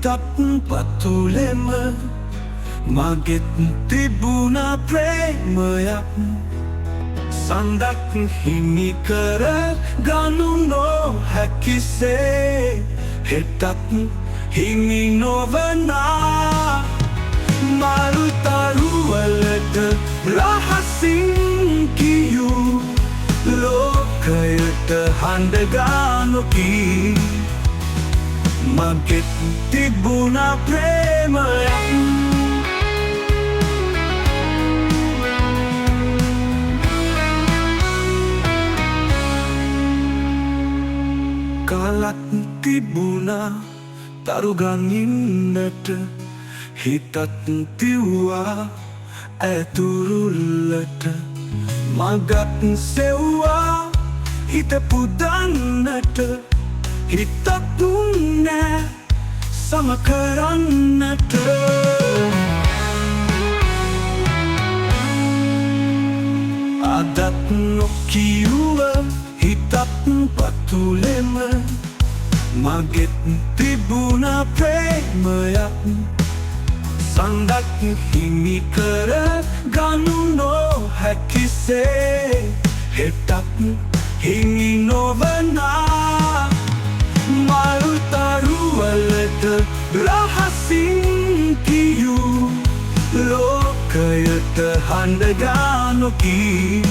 පතුලෙම මගෙත් තිබුණා ප්‍රේමයක් සඳක් හිමි කර ගනු නොහැකිසේ හෙටත් හිමි නොවනා මරු තරුවලට රහසින් කියූ ලෝකයට හඬගා නොකී මගෙත් තිබුණා ප්‍රේමයක් කාලක් තිබුණා තරුගනින්නට හිතත් තිව්වා ඇතුරුල්ලට මගත් සෙව්වා හිත පුදන්නට හිතත් දුන්නෑ සම කරන්නට අදත් නොකියුව හිතත් පතුලෙම මගෙත් තිබුණා ප්‍රේමයක් සඳක් හිමි කර ගනු නොහැකිසේ හෙටත් හිමි නොවනා මරු තරුවලට රහසින් කියූ ලෝකයට හඬගා නොකී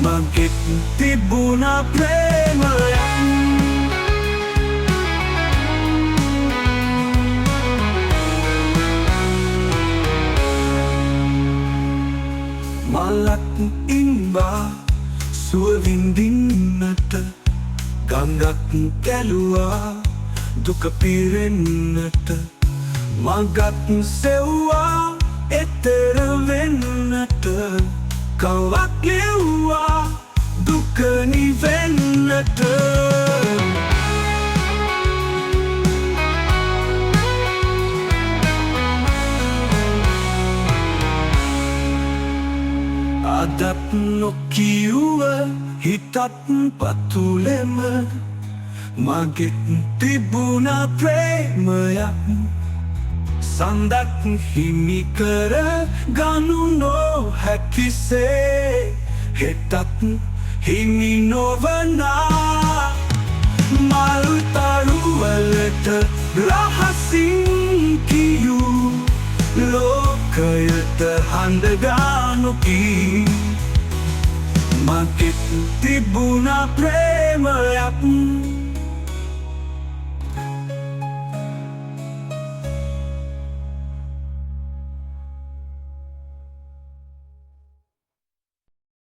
මගෙත් තිබුණා ප්‍රේමයක් මලක් ඉන්බා සුවවිඳින්නට ගංගක් කැලුවා දුක පිරෙන්නට මගත් සෙව්වා එතෙර වෙන්නට කවක් ලිව්වා දුක නිවෙන්නට අදත් නොකියුව හිතත් පතුලෙම මගෙත් තිබුණා ප්‍රේමයක් සඳක් හිමි කර ගනු නොහැකිසේ හෙටත් හිමි නොවනා මල් තරුවලට රහසින් කියූ ලෝකයට හඬගා නොකී මගෙත් තිබුණා ප්‍රේමයක්